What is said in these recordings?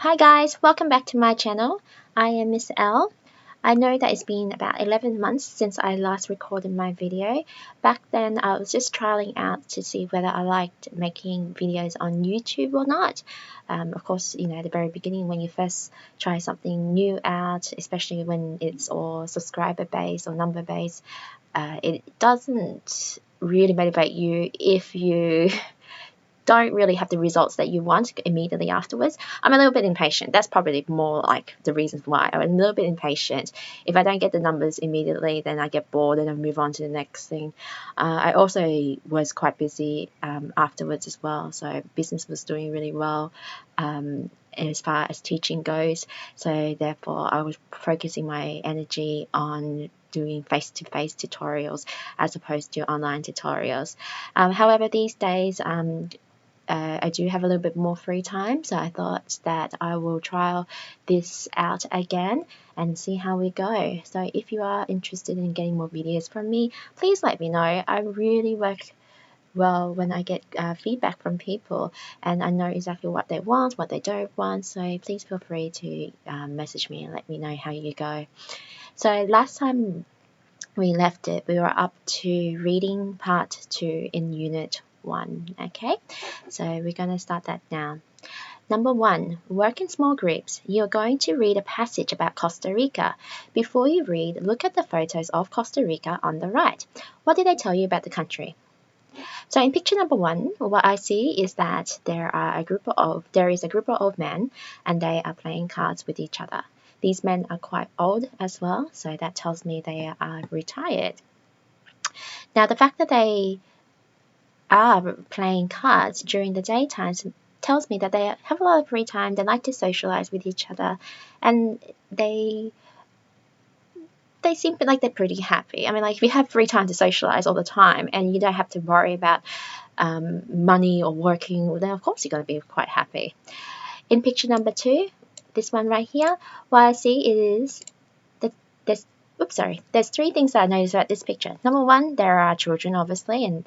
Hi guys, welcome back to my channel. I am Miss L. I know that it's been about 11 months since I last recorded my video. Back then I was just trialing out to see whether I liked making videos on YouTube or not. Of course, at the very beginning when you first try something new out, especially when it's all subscriber based or number based, it doesn't really motivate you if you don't really have the results that you want immediately afterwards. I'm a little bit impatient. That's probably more like the reason why. I'm a little bit impatient. If I don't get the numbers immediately, then I get bored and I move on to the next thing. I also was quite busy afterwards as well. So business was doing really well as far as teaching goes. So therefore, I was focusing my energy on doing face-to-face tutorials as opposed to online tutorials. However, these days, I do have a little bit more free time, so I thought that I will trial this out again and see how we go. So if you are interested in getting more videos from me, please let me know. I really work well when I get feedback from people and I know exactly what they want, what they don't want, so please feel free to message me and let me know how you go. So last time we left it, we were up to reading part 2 in unit 1. Okay, so we're going to start that now. Number 1, work in small groups. You're going to read a passage about Costa Rica. Before you read, look at the photos of Costa Rica on the right. What did they tell you about the country? So in picture number 1, what I see is that there is a group of old men and they are playing cards with each other. These men are quite old as well, so that tells me they are retired. Now the fact that they are playing cards during the daytime tells me that they have a lot of free time, they like to socialize with each other, and they seem like they're pretty happy. I mean, like if you have free time to socialize all the time and you don't have to worry about money or working, then of course you're going to be quite happy. In picture number 2, this one right here, what I see is that there's 3 things that I noticed about this picture. Number 1, there are children obviously, and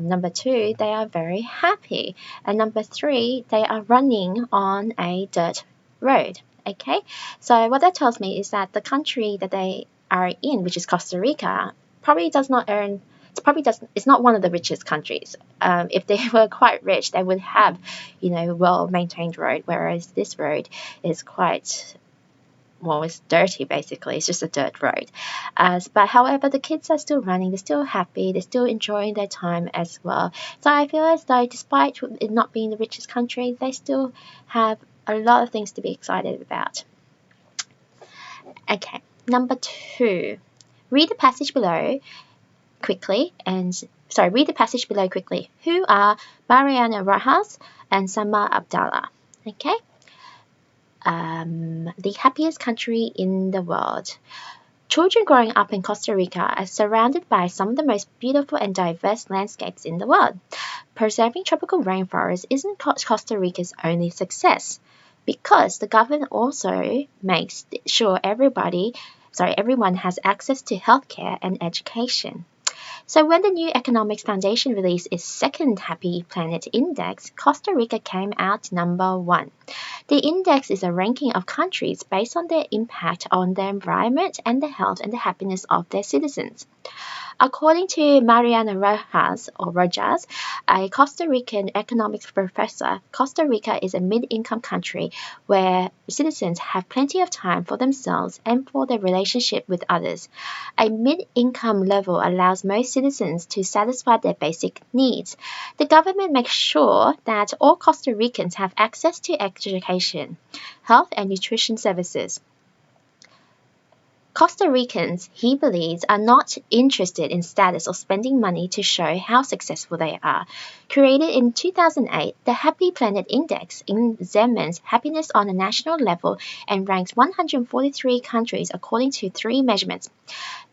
number 2, they are very happy, and number 3, they are running on a dirt road. Okay, so what that tells me is that the country that they are in, which is Costa Rica, probably does not earn it's not one of the richest countries. If they were quite rich, they would have, well-maintained road, whereas this road is quite, well, it's dirty basically. It's just a dirt road. But however, the kids are still running. They're still happy. They're still enjoying their time as well. So I feel as though despite it not being the richest country, they still have a lot of things to be excited about. Okay, number 2. Read the passage below quickly. Who are Mariana Rojas and Sama Abdallah? Okay. The happiest country in the world. Children growing up in Costa Rica are surrounded by some of the most beautiful and diverse landscapes in the world. Preserving tropical rainforests isn't Costa Rica's only success, because the government also makes sure everyone has access to healthcare and education. So when the New Economics Foundation released its second Happy Planet Index, Costa Rica came out number 1. The index is a ranking of countries based on their impact on the environment and the health and the happiness of their citizens. According to Mariana Rojas, a Costa Rican economics professor, Costa Rica is a mid-income country where citizens have plenty of time for themselves and for their relationship with others. A mid-income level allows most citizens to satisfy their basic needs. The government makes sure that all Costa Ricans have access to education, health and nutrition services. Costa Ricans, he believes, are not interested in status or spending money to show how successful they are. Created in 2008, the Happy Planet Index examines happiness on a national level and ranks 143 countries according to 3 measurements: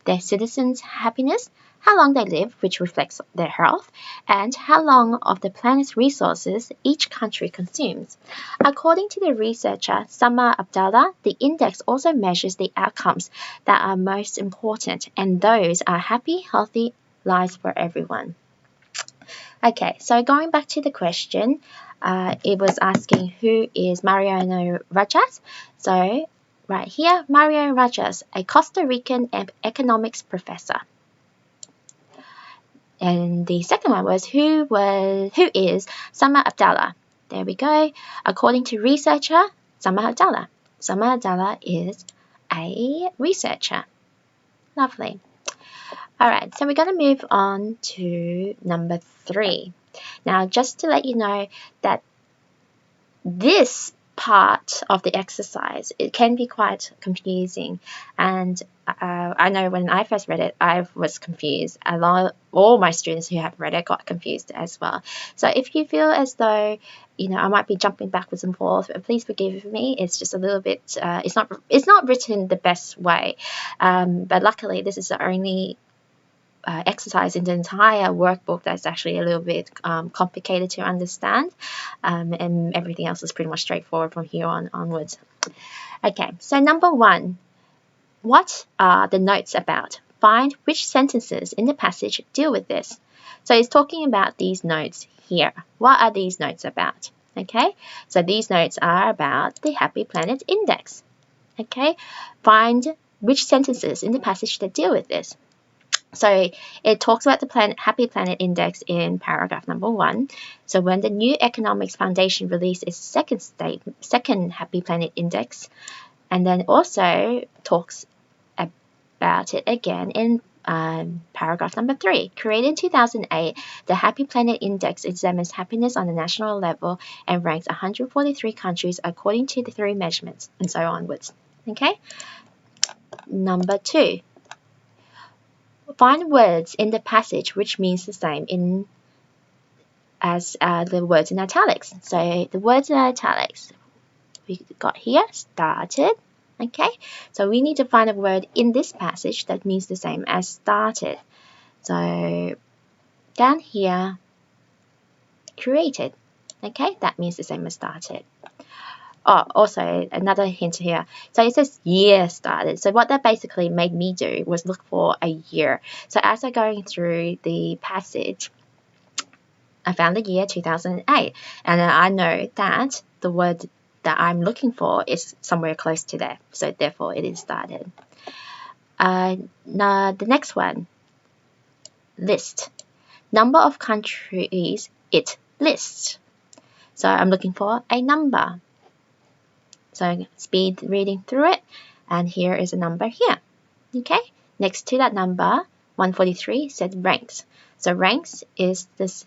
their citizens' happiness, how long they live, which reflects their health, and how long of the planet's resources each country consumes. According to the researcher Sama Abdallah, the index also measures the outcomes that are most important, and those are happy, healthy lives for everyone. Okay, so going back to the question, it was asking who is Mariano Rajas. So right here, Mario Rajas, a Costa Rican economics professor. And the second one was who is Summer Abdallah. There we go. According to researcher Summer Abdallah. Summer Abdallah is a researcher. Lovely. Alright, so we're going to move on to number 3. Now, just to let you know that this part of the exercise, it can be quite confusing, and I know when I first read it, I was confused. All my students who have read it got confused as well. So if you feel as though I might be jumping backwards and forth, please forgive me. It's just a little bit it's not written the best way, but luckily this is the only exercise in the entire workbook that's actually a little bit complicated to understand, and everything else is pretty much straightforward from here onwards. Okay, so number 1, what are the notes about? Find which sentences in the passage deal with this. So it's talking about these notes here. What are these notes about? Okay, so these notes are about the Happy Planet Index. Okay, find which sentences in the passage that deal with this. So it talks about the Happy Planet Index in paragraph number 1. So when the New Economics Foundation released its second Happy Planet Index, and then also talks about it again in paragraph number 3. Created in 2008, the Happy Planet Index examines happiness on a national level and ranks 143 countries according to the 3 measurements, and so onwards. Okay. Number 2. Find words in the passage which means the same as the words in italics. So the words in italics we got here, started. Okay, so we need to find a word in this passage that means the same as started. So down here, created. Okay, that means the same as started. Oh, also another hint here. So it says year started. So what that basically made me do was look for a year. So as I'm going through the passage, I found the year 2008. And I know that the word that I'm looking for is somewhere close to there. So therefore it is started. Now the next one, list. Number of countries it lists. So I'm looking for a number. So speed reading through it, and here is a number here. Okay, next to that number, 143 said ranks. So ranks is this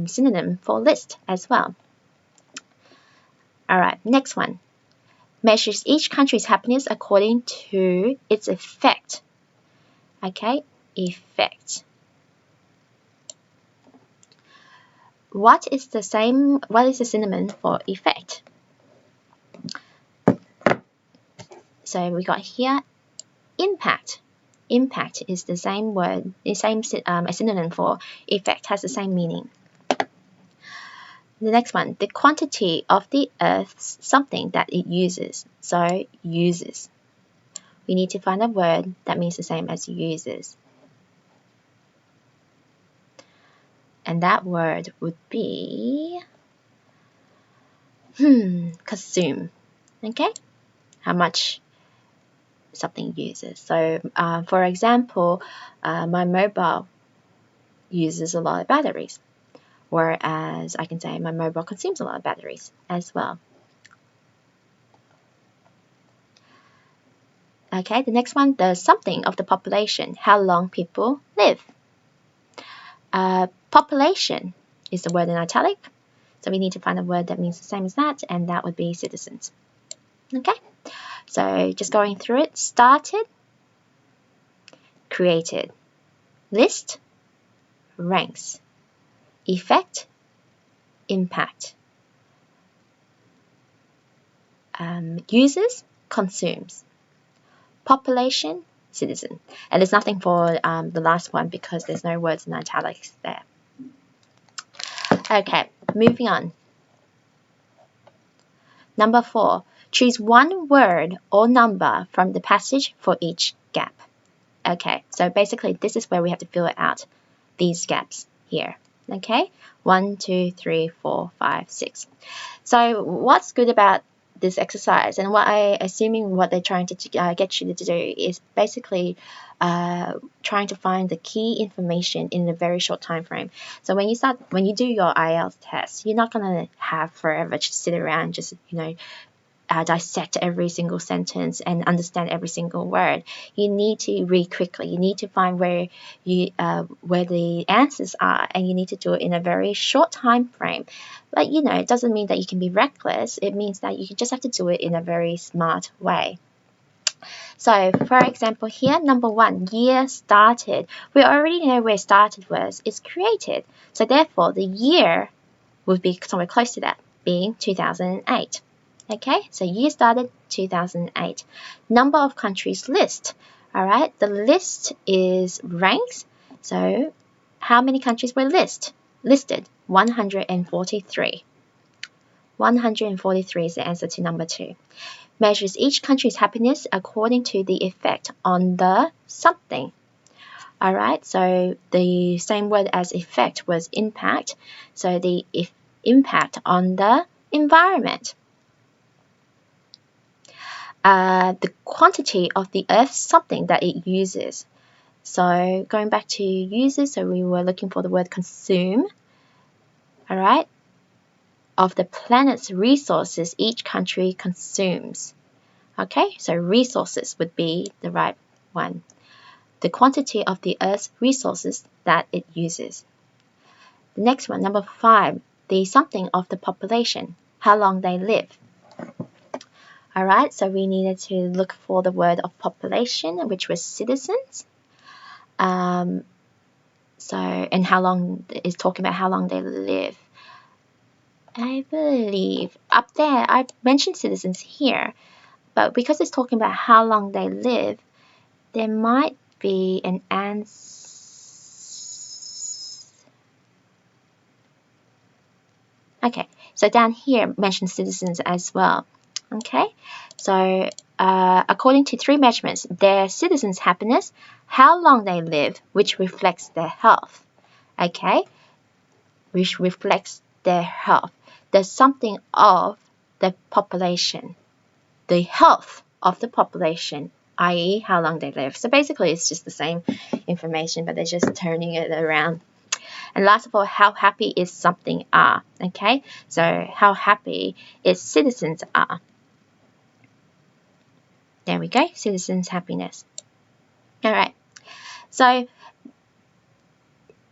synonym for list as well. All right, next one. Measures each country's happiness according to its effect. Okay, effect. What is the synonym for effect? So we got here impact. Impact is the same word, the same a synonym for effect, has the same meaning. The next one, the quantity of the Earth's something that it uses. So uses. We need to find a word that means the same as uses. And that word would be consume. Okay? How much something uses. So for example, my mobile uses a lot of batteries, whereas I can say my mobile consumes a lot of batteries as well. Okay, the next one, the something of the population, how long people live. Population is the word in italic, so we need to find a word that means the same as that, and that would be citizens. Okay, so just going through it, started, created, list, ranks, effect, impact, uses, consumes, population, citizen. And there's nothing for the last one because there's no words in italics there. Okay, moving on. Number 4, choose one word or number from the passage for each gap. Okay, so basically this is where we have to fill it out, these gaps here. Okay, 1, 2, 3, 4, 5, 6. So what's good about this exercise, and what they're trying to get you to do is basically trying to find the key information in a very short time frame. So when you do your IELTS test, you're not gonna have forever to sit around just dissect every single sentence and understand every single word. You need to read quickly. You need to find where the answers are, and you need to do it in a very short time frame. But it doesn't mean that you can be reckless. It means that you just have to do it in a very smart way. So, for example, here, number 1, year started. We already know where started was. It's created. So, therefore, the year would be somewhere close to that, being 2008. Okay, so year started 2008. Number of countries list. All right, the list is ranks. So how many countries were listed? 143. 143 is the answer to number 2. Measures each country's happiness according to the effect on the something. All right, so the same word as effect was impact. So the impact on the environment. The quantity of the earth's something that it uses. So going back to uses, so we were looking for the word consume. All right, of the planet's resources each country consumes. Okay, so resources would be the right one. The quantity of the earth's resources that it uses. The next one, number 5, the something of the population, how long they live. Alright, so we needed to look for the word of population, which was citizens. And how long is talking about how long they live. I believe up there, I mentioned citizens here, but because it's talking about how long they live, there might be an answer. Okay, so down here mentions citizens as well. Okay, so according to 3 measurements, their citizens' happiness, how long they live, which reflects their health. Okay, which reflects their health. There's something of the population, the health of the population, i.e. how long they live. So basically it's just the same information, but they're just turning it around. And last of all, how happy is something are. Okay, so how happy its citizens are. There we go, citizens' happiness. All right, so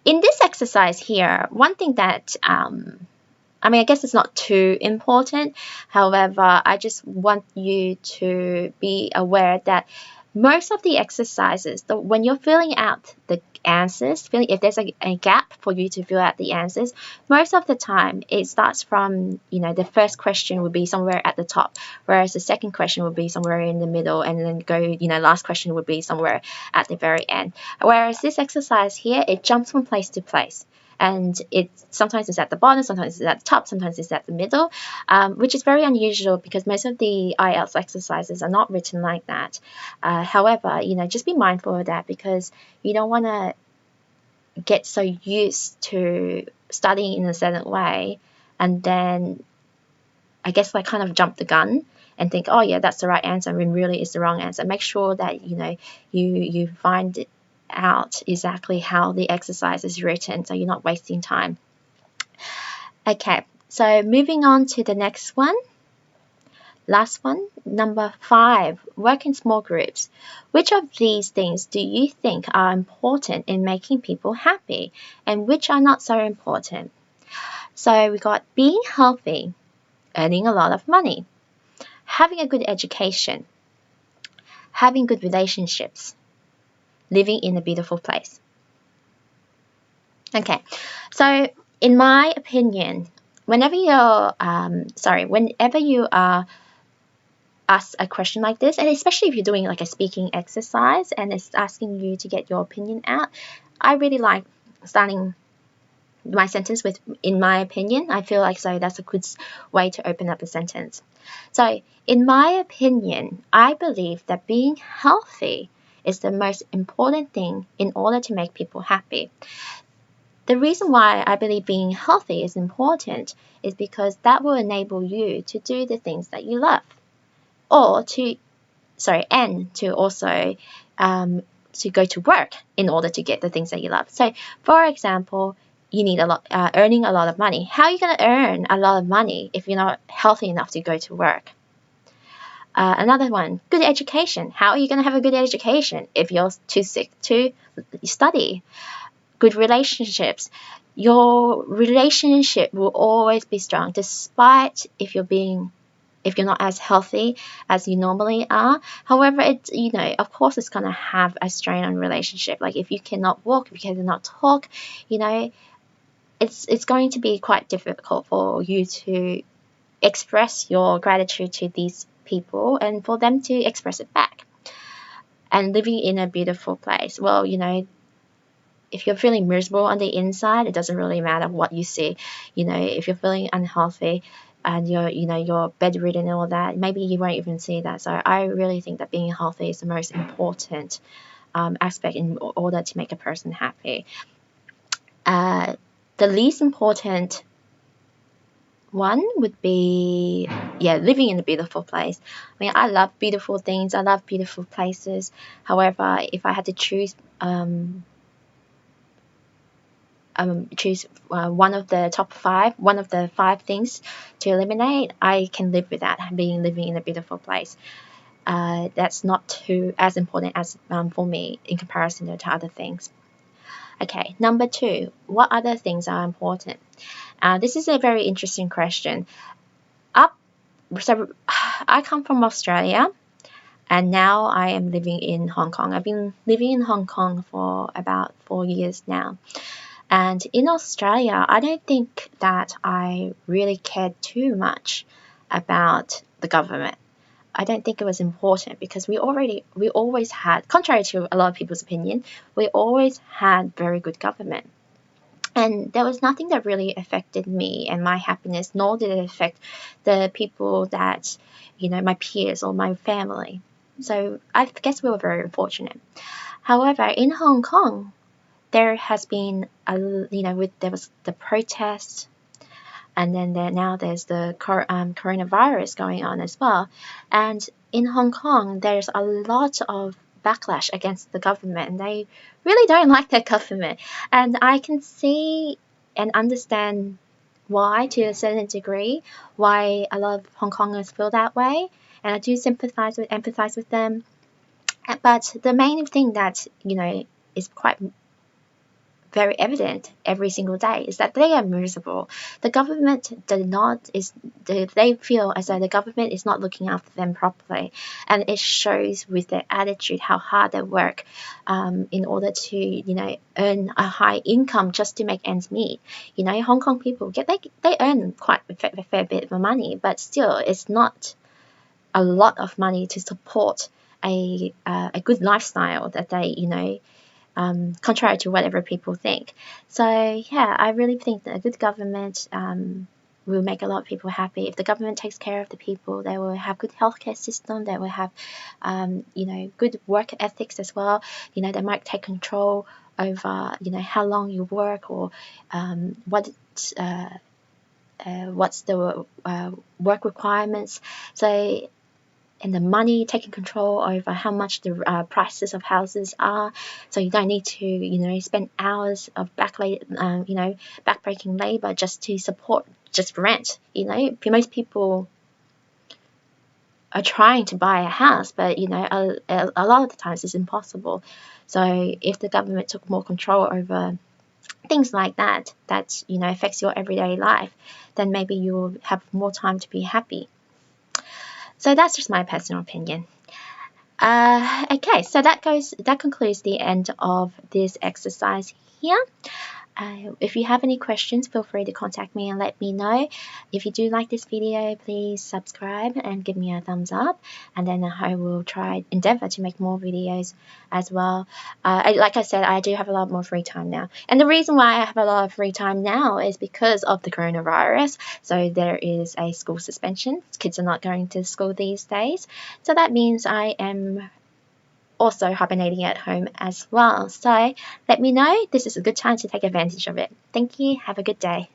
in this exercise here, one thing that I guess it's not too important. However, I just want you to be aware that most of the exercises, when you're filling out the answers, if there's a gap for you to fill out the answers, most of the time it starts from, the first question would be somewhere at the top, whereas the second question would be somewhere in the middle, and then last question would be somewhere at the very end. Whereas this exercise here, it jumps from place to place. And sometimes it's at the bottom, sometimes it's at the top, sometimes it's at the middle, which is very unusual because most of the IELTS exercises are not written like that. However, just be mindful of that, because you don't want to get so used to studying in a certain way and then I guess kind of jump the gun and think, oh yeah, that's the right answer, when really it's the wrong answer. Make sure that you find it out exactly how the exercise is written, so you're not wasting time. Okay, so moving on to the next one. Last one, number 5, work in small groups. Which of these things do you think are important in making people happy, and which are not so important? So we got being healthy, earning a lot of money, having a good education, having good relationships, living in a beautiful place. Okay, so in my opinion, whenever you are asked a question like this, and especially if you're doing a speaking exercise and it's asking you to get your opinion out, I really like starting my sentence with "in my opinion." I feel like that's a good way to open up a sentence. So, in my opinion, I believe that being healthy is the most important thing in order to make people happy. The reason why I believe being healthy is important is because that will enable you to do the things that you love, or and to also to go to work in order to get the things that you love. So, for example, you need earning a lot of money. How are you going to earn a lot of money if you're not healthy enough to go to work? Another one, good education. How are you going to have a good education if you're too sick to study? Good relationships. Your relationship will always be strong, despite if you're not as healthy as you normally are. However, of course, it's going to have a strain on relationship. Like if you cannot walk, if you cannot talk, it's going to be quite difficult for you to express your gratitude to these people and for them to express it back. And living in a beautiful place. Well, if you're feeling miserable on the inside, it doesn't really matter what you see. If you're feeling unhealthy and you're bedridden and all that, maybe you won't even see that. So I really think that being healthy is the most important aspect in order to make a person happy. The least important one would be, living in a beautiful place. I mean, I love beautiful things. I love beautiful places. However, if I had to choose one of the five things to eliminate, I can live with that, living in a beautiful place. That's not too as important as for me in comparison to other things. Okay, number 2, what other things are important? This is a very interesting question. So I come from Australia, and now I am living in Hong Kong. I've been living in Hong Kong for about 4 years now. And in Australia, I don't think that I really cared too much about the government. I don't think it was important because we always had, contrary to a lot of people's opinion, we always had very good government. And there was nothing that really affected me and my happiness, nor did it affect the people that, my peers or my family. So I guess we were very fortunate. However, in Hong Kong, there has been there was the protests, and then now there's the coronavirus going on as well. And in Hong Kong, there's a lot of backlash against the government, and they really don't like their government. And I can see and understand why, to a certain degree, why a lot of Hong Kongers feel that way, and I do empathize with them. But the main thing that is quite very evident every single day is that they are miserable. The government they feel as though the government is not looking after them properly, and it shows with their attitude how hard they work in order to earn a high income just to make ends meet. Hong Kong people they earn quite a fair bit of money, but still it's not a lot of money to support a good lifestyle that they contrary to whatever people think. So I really think that a good government will make a lot of people happy. If the government takes care of the people, they will have good healthcare system. They will have good work ethics as well. They might take control over how long you work, or what's the work requirements. So, and the money, taking control over how much the prices of houses are, so you don't need to spend hours of backbreaking labor just to support just rent. Most people are trying to buy a house, but a lot of the times it's impossible. So if the government took more control over things like that affects your everyday life, then maybe you will have more time to be happy. So that's just my personal opinion. Okay, so that concludes the end of this exercise here. If you have any questions, feel free to contact me and let me know. If you do like this video, please subscribe and give me a thumbs up, and then I will endeavor to make more videos as well. Like I said, I do have a lot more free time now, and the reason why I have a lot of free time now is because of the coronavirus. So there is a school suspension. Kids are not going to school these days, so that means I am also hibernating at home as well. So let me know. This is a good time to take advantage of it. Thank you. Have a good day.